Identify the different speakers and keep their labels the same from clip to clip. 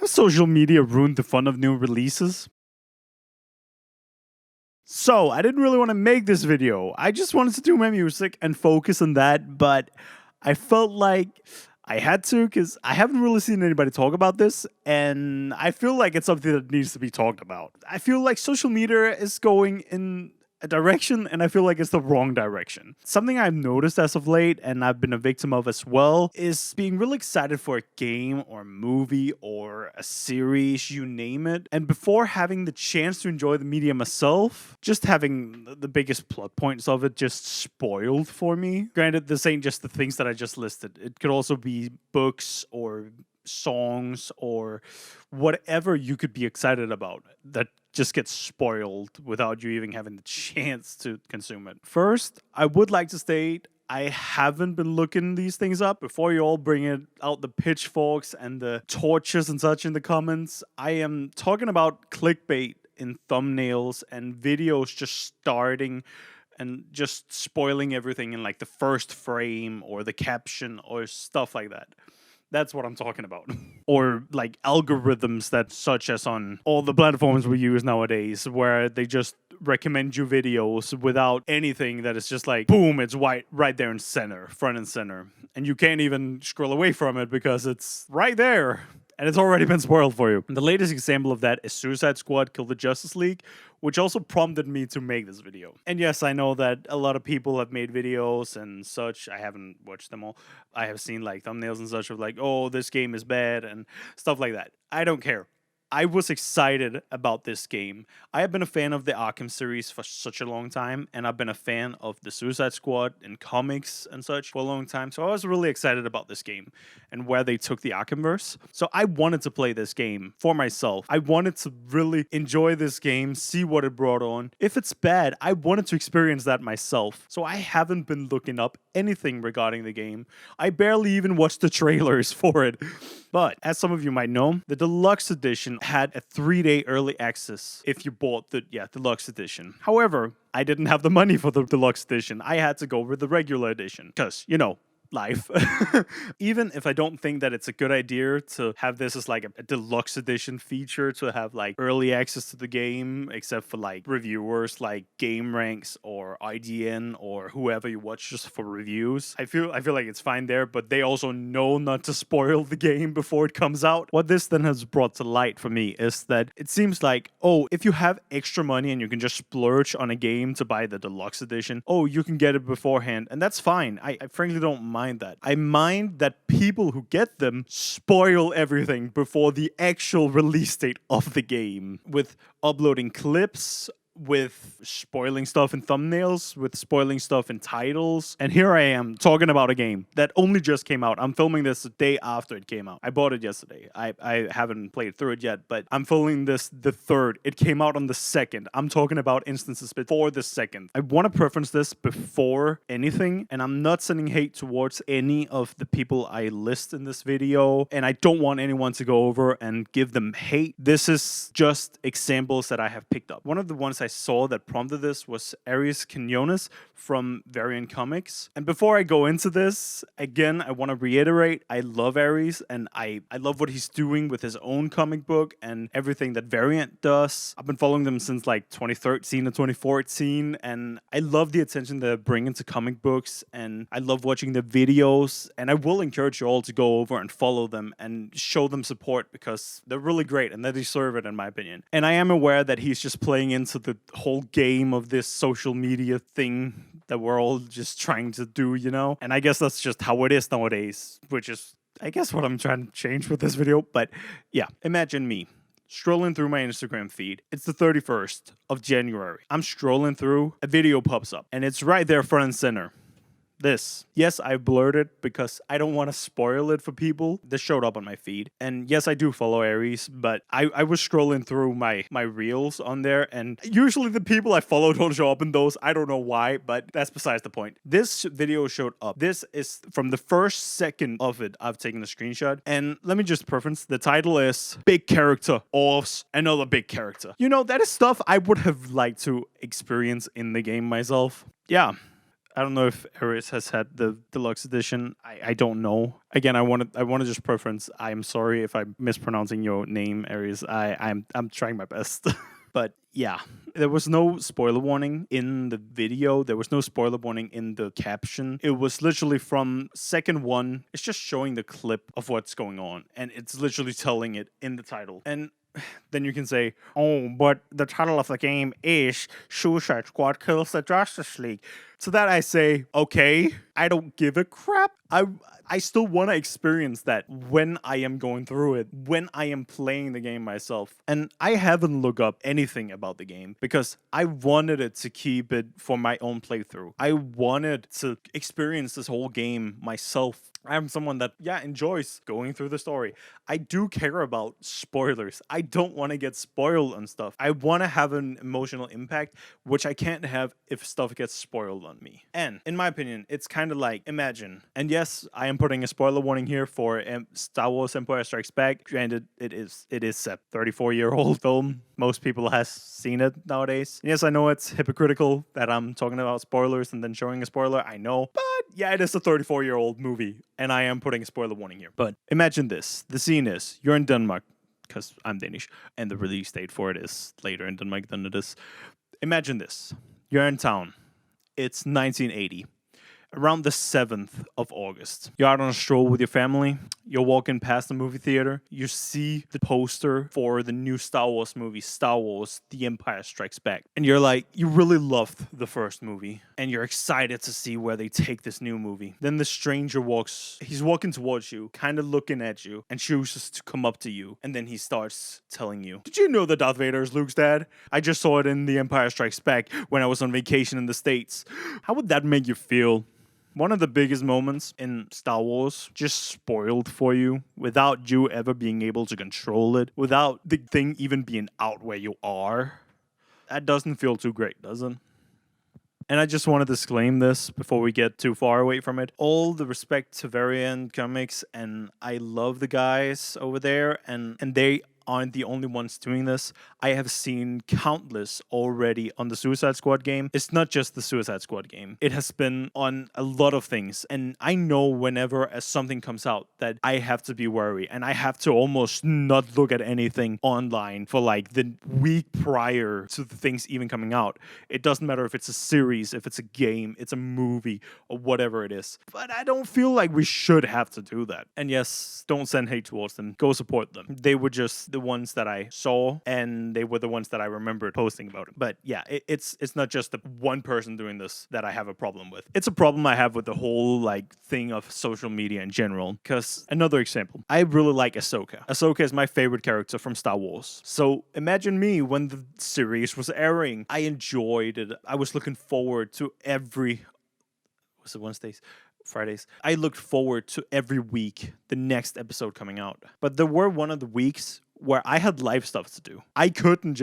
Speaker 1: Has social media ruined the fun of new releases? So, I didn't really want to make this video. I just wanted to do my music and focus on that, but I felt like I had to because I haven't really seen anybody talk about this, and I feel like it's something that needs to be talked about. I feel like social media is going in a direction, and I feel like it's the wrong direction. Something I've noticed as of late, and I've been a victim of as well, is being really excited for a game or a movie or a series, you name it. And before having the chance to enjoy the media myself, just having the biggest plot points of it just spoiled for me. Granted, this ain't just the things that I just listed. It could also be books or songs or whatever you could be excited about that just gets spoiled without you even having the chance to consume it. First, I would like to state I haven't been looking these things up before you all bring out the pitchforks and the torches and such in the comments. I am talking about clickbait in thumbnails and videos just starting and just spoiling everything in like the first frame or the caption or stuff like that. That's what I'm talking about. Or like algorithms that such as on all the platforms we use nowadays where they just recommend you videos without anything that is just like, boom, it's right there in center, front and center. And you can't even scroll away from it because it's right there. And it's already been spoiled for you. And the latest example of that is Suicide Squad Kill the Justice League, which also prompted me to make this video. And yes, I know that a lot of people have made videos and such. I haven't watched them all. I have seen like thumbnails and such of like, oh, this game is bad and stuff like that. I don't care. I was excited about this game. I have been a fan of the Arkham series for such a long time, and I've been a fan of the Suicide Squad and comics and such for a long time, so I was really excited about this game and where they took the Arkhamverse. So I wanted to play this game for myself. I wanted to really enjoy this game, see what it brought on. If it's bad, I wanted to experience that myself. So I haven't been looking up anything regarding the game. I barely even watched the trailers for it. But as some of you might know, the Deluxe Edition had a 3-day early access if you bought the Deluxe Edition. However, I didn't have the money for the Deluxe Edition. I had to go with the regular edition because, you know, life. Even if I don't think that it's a good idea to have this as like a deluxe edition feature to have like early access to the game, except for like reviewers like GameRanks or IGN or whoever you watch just for reviews. I feel like it's fine there, but they also know not to spoil the game before it comes out. What this then has brought to light for me is that it seems like, oh, if you have extra money and you can just splurge on a game to buy the deluxe edition, oh, you can get it beforehand, and that's fine. I frankly don't mind that. I mind that people who get them spoil everything before the actual release date of the game with uploading clips, with spoiling stuff in thumbnails, with spoiling stuff in titles. And here I am talking about a game that only just came out. I'm filming this the day after it came out. I bought it yesterday. I haven't played through it yet, but I'm filming this the 3rd. It came out on the 2nd. I'm talking about instances before the 2nd. I want to preference this before anything, and I'm not sending hate towards any of the people I list in this video, and I don't want anyone to go over and give them hate. This is just examples that I have picked up. One of the ones I saw that prompted this was Arris from BLviNx. And before I go into this, again, I want to reiterate, I love Arris, and I love what he's doing with his own comic book and everything that BLviNx does. I've been following them since like 2013 or 2014, and I love the attention they bring into comic books, and I love watching the videos, and I will encourage you all to go over and follow them and show them support because they're really great and they deserve it in my opinion. And I am aware that he's just playing into the whole game of this social media thing that we're all just trying to do, you know? And I guess that's just how it is nowadays, which is, I guess, what I'm trying to change with this video. But yeah, imagine me scrolling through my Instagram feed. It's the 31st of January. I'm scrolling through, a video pops up, and it's right there front and center. This. Yes, I blurred it because I don't want to spoil it for people. This showed up on my feed. And yes, I do follow Arris, but I was scrolling through my reels on there, and usually the people I follow don't show up in those. I don't know why, but that's besides the point. This video showed up. This is from the first second of it. I've taken a screenshot. And let me just preference. The title is Big Character Offs Another Big Character. You know, that is stuff I would have liked to experience in the game myself. Yeah. I don't know if Arris has had the deluxe edition. I don't know. Again, I want to just preference. I'm sorry if I'm mispronouncing your name, Arris. I'm trying my best. But yeah, there was no spoiler warning in the video. There was no spoiler warning in the caption. It was literally from second one. It's just showing the clip of what's going on. And it's literally telling it in the title. And then you can say, oh, but the title of the game is Suicide Squad Kills the Justice League. To that I say, okay, I don't give a crap. I still want to experience that when I am going through it, when I am playing the game myself. And I haven't looked up anything about the game because I wanted it to keep it for my own playthrough. I wanted to experience this whole game myself. I'm someone that, enjoys going through the story. I do care about spoilers. I don't want to get spoiled on stuff. I want to have an emotional impact, which I can't have if stuff gets spoiled on me. And in my opinion, it's kind of like, imagine, and yes, I am putting a spoiler warning here for Star Wars Empire Strikes Back. Granted, it is a 34-year-old film. Most people has seen it nowadays. And yes, I know it's hypocritical that I'm talking about spoilers and then showing a spoiler. I know, but yeah, it is a 34-year-old movie, and I am putting a spoiler warning here. But imagine this. The scene is, you're in Denmark, because I'm Danish, and the release date for it is later in Denmark than it is. Imagine this. You're in town. It's 1980. Around the 7th of August. You're out on a stroll with your family. You're walking past the movie theater. You see the poster for the new Star Wars movie, Star Wars The Empire Strikes Back. And you're like, you really loved the first movie. And you're excited to see where they take this new movie. Then the stranger he's walking towards you, kind of looking at you, and chooses to come up to you. And then he starts telling you, did you know that Darth Vader is Luke's dad? I just saw it in The Empire Strikes Back when I was on vacation in the States. How would that make you feel? One of the biggest moments in Star Wars just spoiled for you without you ever being able to control it, without the thing even being out where you are. That doesn't feel too great, does it? And I just want to disclaim this before we get too far away from it. All the respect to BLviNx Comics, and I love the guys over there, and they aren't the only ones doing this. I have seen countless already on the Suicide Squad game. It's not just the Suicide Squad game. It has been on a lot of things. And I know whenever something comes out that I have to be wary and I have to almost not look at anything online for like the week prior to the things even coming out. It doesn't matter if it's a series, if it's a game, it's a movie, or whatever it is. But I don't feel like we should have to do that. And yes, don't send hate towards them. Go support them. They were just the ones that I saw, and they were the ones that I remembered posting about it. But yeah, it's not just the one person doing this that I have a problem with. It's a problem I have with the whole like thing of social media in general. Because another example, I really like Ahsoka. Ahsoka is my favorite character from Star Wars. So imagine me when the series was airing. I enjoyed it. I was looking forward to was it Wednesdays? Fridays. I looked forward to every week the next episode coming out. But there were one of the weeks where I had live stuff to do. I couldn't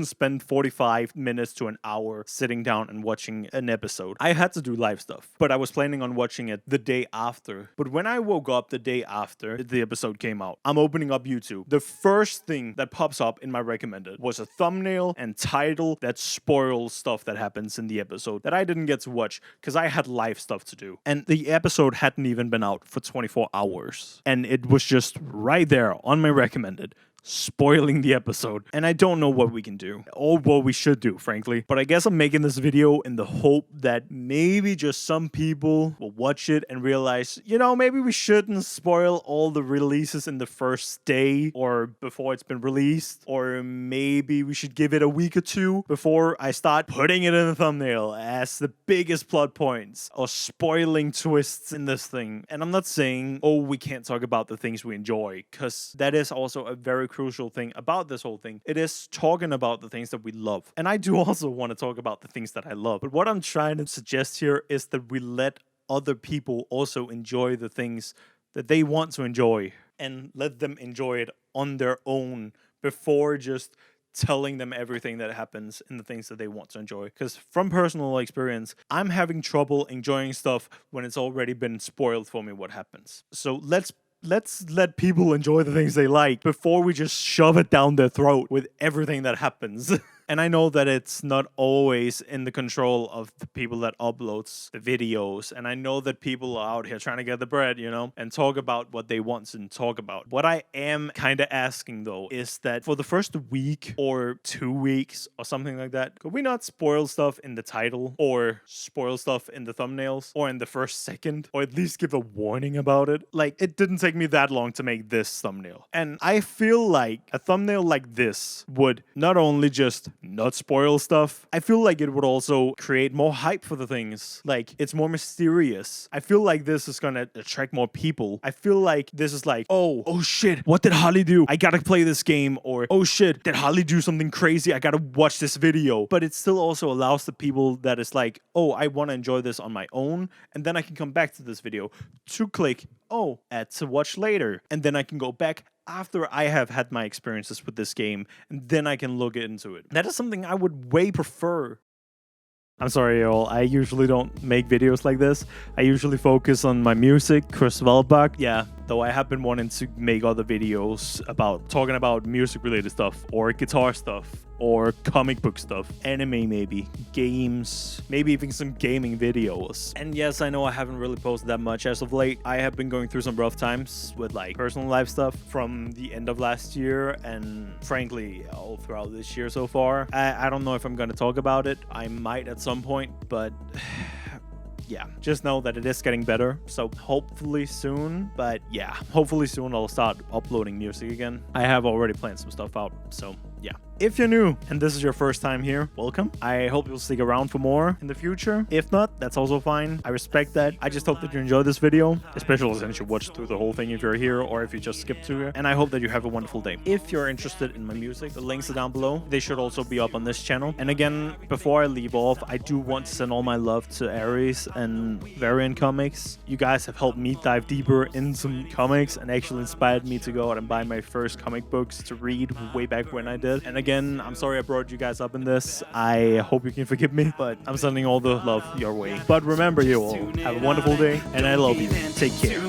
Speaker 1: spend 45 minutes to an hour sitting down and watching an episode. I had to do live stuff, but I was planning on watching it the day after. But when I woke up the day after the episode came out, I'm opening up YouTube. The first thing that pops up in my recommended was a thumbnail and title that spoils stuff that happens in the episode that I didn't get to watch because I had live stuff to do. And the episode hadn't even been out for 24 hours. And it was just right there on my recommended, spoiling the episode. And I don't know what we can do or what we should do, frankly. But I guess I'm making this video in the hope that maybe just some people will watch it and realize, maybe we shouldn't spoil all the releases in the first day or before it's been released. Or maybe we should give it a week or two before I start putting it in the thumbnail as the biggest plot points or spoiling twists in this thing. And I'm not saying, we can't talk about the things we enjoy, because that is also a very crucial thing about this whole thing. It is talking about the things that we love. And I do also want to talk about the things that I love. But what I'm trying to suggest here is that we let other people also enjoy the things that they want to enjoy and let them enjoy it on their own before just telling them everything that happens in the things that they want to enjoy. Because from personal experience, I'm having trouble enjoying stuff when it's already been spoiled for me what happens. So let's let people enjoy the things they like before we just shove it down their throat with everything that happens. And I know that it's not always in the control of the people that uploads the videos. And I know that people are out here trying to get the bread, you know, and talk about what they want to talk about. What I am kind of asking though is that for the first week or 2 weeks or something like that, could we not spoil stuff in the title or spoil stuff in the thumbnails or in the first second, or at least give a warning about it? Like, it didn't take me that long to make this thumbnail. And I feel like a thumbnail like this would not only just not spoil stuff, I feel like it would also create more hype for the things. Like, it's more mysterious. I feel like this is gonna attract more people. I feel like this is like, oh shit, what did Holly do? I gotta play this game. Or, oh shit, did Holly do something crazy? I gotta watch this video. But it still also allows the people that is like, oh, I wanna enjoy this on my own, and then I can come back to this video to click, oh, add to watch later. And then I can go back after I have had my experiences with this game, and then I can look into it. That is something I would way prefer. I'm sorry, y'all. I usually don't make videos like this. I usually focus on my music, Chris Valbak. Yeah, though I have been wanting to make other videos about talking about music-related stuff, or guitar stuff, or comic book stuff, anime maybe, games, maybe even some gaming videos. And yes, I know I haven't really posted that much as of late. I have been going through some rough times with like personal life stuff from the end of last year and frankly all throughout this year so far. I don't know if I'm gonna talk about it. I might at some point, but yeah, just know that it is getting better. So hopefully soon, but yeah, hopefully soon I'll start uploading music again. I have already planned some stuff out, so yeah. If you're new and this is your first time here, welcome. I hope you'll stick around for more in the future. If not, that's also fine. I respect that. I just hope that you enjoyed this video, especially since you watched through the whole thing if you're here or if you just skipped to it. And I hope that you have a wonderful day. If you're interested in my music, the links are down below. They should also be up on this channel. And again, before I leave off, I do want to send all my love to Arris and BLviNx Comics. You guys have helped me dive deeper into comics and actually inspired me to go out and buy my first comic books to read way back when I did. And again, I'm sorry I brought you guys up in this. I hope you can forgive me, but I'm sending all the love your way. But remember, you all, have a wonderful day, and I love you. Take care.